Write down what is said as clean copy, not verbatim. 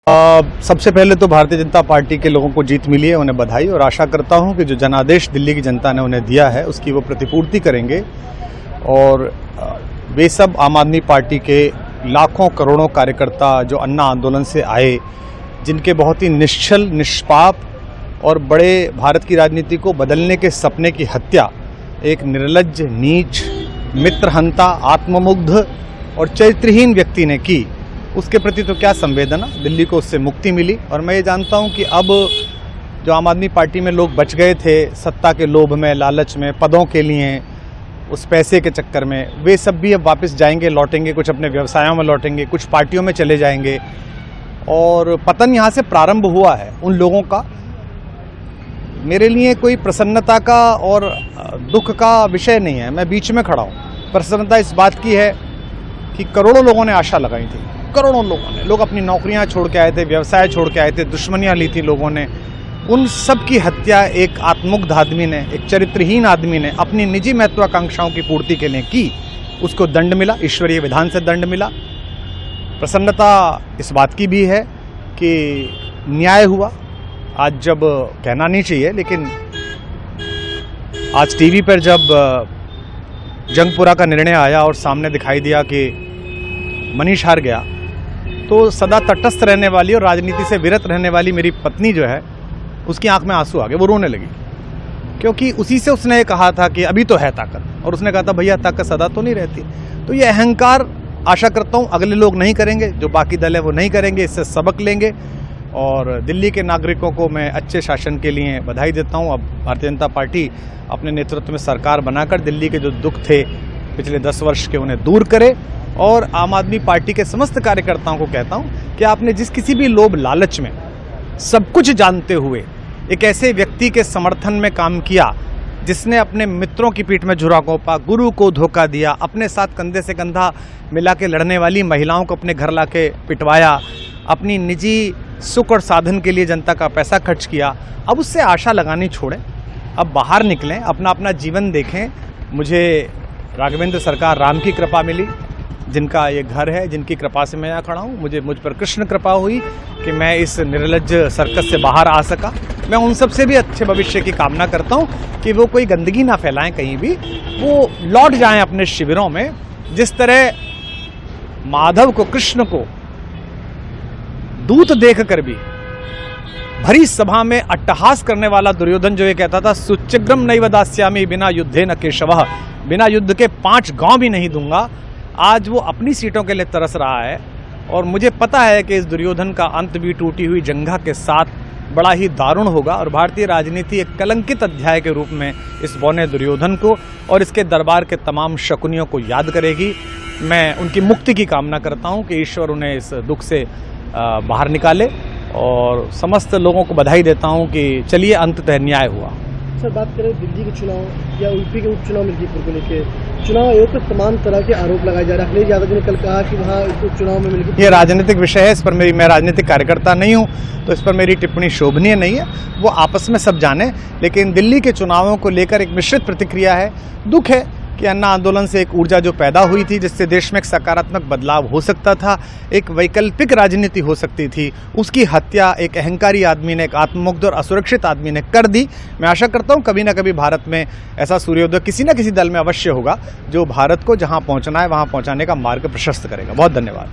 सबसे पहले तो भारतीय जनता पार्टी के लोगों को जीत मिली है, उन्हें बधाई। और आशा करता हूं कि जो जनादेश दिल्ली की जनता ने उन्हें दिया है उसकी वो प्रतिपूर्ति करेंगे और वे सब आम आदमी पार्टी के लाखों करोड़ों कार्यकर्ता जो अन्ना आंदोलन से आए, जिनके बहुत ही निश्चल, निष्पाप और बड़े भारत की राजनीति को बदलने के सपने की हत्या एक निर्लज्ज, नीच, मित्रहंता, आत्ममुग्ध और चरित्रहीन व्यक्ति ने की, उसके प्रति तो क्या संवेदना। दिल्ली को उससे मुक्ति मिली और मैं ये जानता हूं कि अब जो आम आदमी पार्टी में लोग बच गए थे सत्ता के लोभ में, लालच में, पदों के लिए, उस पैसे के चक्कर में, वे सब भी अब वापस जाएंगे, लौटेंगे, कुछ अपने व्यवसायों में लौटेंगे, कुछ पार्टियों में चले जाएंगे और पतन यहाँ से प्रारंभ हुआ है उन लोगों का। मेरे लिए कोई प्रसन्नता का और दुख का विषय नहीं है, मैं बीच में खड़ा हूँ। प्रसन्नता इस बात की है कि करोड़ों लोगों ने आशा लगाई थी, करोड़ों लोगों ने, लोग अपनी नौकरियां छोड़ के आए थे, व्यवसाय छोड़ के आए थे, दुश्मनियां ली थी लोगों ने, उन सब की हत्या एक आत्ममुग्ध आदमी ने, एक चरित्रहीन आदमी ने अपनी निजी महत्वाकांक्षाओं की पूर्ति के लिए की। उसको दंड मिला, ईश्वरीय विधान से दंड मिला। प्रसन्नता इस बात की भी है कि न्याय हुआ। आज जब कहना नहीं चाहिए लेकिन आज टीवी पर जब जंगपुरा का निर्णय आया और सामने दिखाई दिया कि मनीष हार गया, तो सदा तटस्थ रहने वाली और राजनीति से विरत रहने वाली मेरी पत्नी जो है, उसकी आंख में आंसू आ गए, वो रोने लगी। क्योंकि उसी से उसने ये कहा था कि अभी तो है ताकत, और उसने कहा था भैया ताकत सदा तो नहीं रहती। तो ये अहंकार आशा करता हूँ अगले लोग नहीं करेंगे, जो बाकी दल है वो नहीं करेंगे, इससे सबक लेंगे। और दिल्ली के नागरिकों को मैं अच्छे शासन के लिए बधाई देता हूँ। अब भारतीय जनता पार्टी अपने नेतृत्व में सरकार बनाकर दिल्ली के जो दुख थे पिछले 10 वर्ष के, उन्हें दूर करे। और आम आदमी पार्टी के समस्त कार्यकर्ताओं को कहता हूं कि आपने जिस किसी भी लोभ लालच में, सब कुछ जानते हुए एक ऐसे व्यक्ति के समर्थन में काम किया जिसने अपने मित्रों की पीठ में झुरा घोंपा, गुरु को धोखा दिया, अपने साथ कंधे से कंधा मिला के लड़ने वाली महिलाओं को अपने घर लाके पिटवाया, अपनी निजी सुख और साधन के लिए जनता का पैसा खर्च किया, अब उससे आशा लगानी छोड़ें, अब बाहर निकलें, अपना अपना जीवन देखें। मुझे राघवेंद्र सरकार राम की कृपा मिली, जिनका ये घर है, जिनकी कृपा से मैं यहाँ खड़ा हूँ। मुझ पर कृष्ण कृपा हुई कि मैं इस निर्लज्ज सर्कस से बाहर आ सका। मैं उन सब से भी अच्छे भविष्य की कामना करता हूँ कि वो कोई गंदगी ना फैलाएं कहीं भी, वो लौट जाएं अपने शिविरों में। जिस तरह माधव को, कृष्ण को दूत देख कर भी भरी सभा में अट्टहास करने वाला दुर्योधन जो ये कहता था सुचिग्रम नैव दास्यामि बिना युद्धे न केशवः, बिना युद्ध के 5 गांव भी नहीं दूंगा, आज वो अपनी सीटों के लिए तरस रहा है। और मुझे पता है कि इस दुर्योधन का अंत भी टूटी हुई जंघा के साथ बड़ा ही दारुण होगा और भारतीय राजनीति एक कलंकित अध्याय के रूप में इस बौने दुर्योधन को और इसके दरबार के तमाम शकुनियों को याद करेगी। मैं उनकी मुक्ति की कामना करता हूं कि ईश्वर उन्हें इस दुख से बाहर निकाले और समस्त लोगों को बधाई देता हूं कि चलिए अंततः न्याय हुआ। सर, बात करें दिल्ली के चुनाव या यूपी के उपचुनाव मिर्जापुर को लेकर, चुनाव आयोग पर तमाम तरह के आरोप लगाए जा रहे हैं। अखिलेश यादव ने कल कहा कि वहाँ उपचुनाव में मिलकर, ये राजनीतिक विषय है, इस पर मैं राजनीतिक कार्यकर्ता नहीं हूँ तो इस पर मेरी टिप्पणी शोभनीय नहीं है, वो आपस में सब जाने। लेकिन दिल्ली के चुनावों को लेकर एक मिश्रित प्रतिक्रिया है। दुख है कि अन्ना आंदोलन से एक ऊर्जा जो पैदा हुई थी, जिससे देश में एक सकारात्मक बदलाव हो सकता था, एक वैकल्पिक राजनीति हो सकती थी, उसकी हत्या एक अहंकारी आदमी ने, एक आत्ममुग्ध और असुरक्षित आदमी ने कर दी। मैं आशा करता हूं कभी ना कभी भारत में ऐसा सूर्योदय किसी न किसी दल में अवश्य होगा जो भारत को जहां पहुंचना है वहां पहुंचाने का मार्ग प्रशस्त करेगा। बहुत धन्यवाद।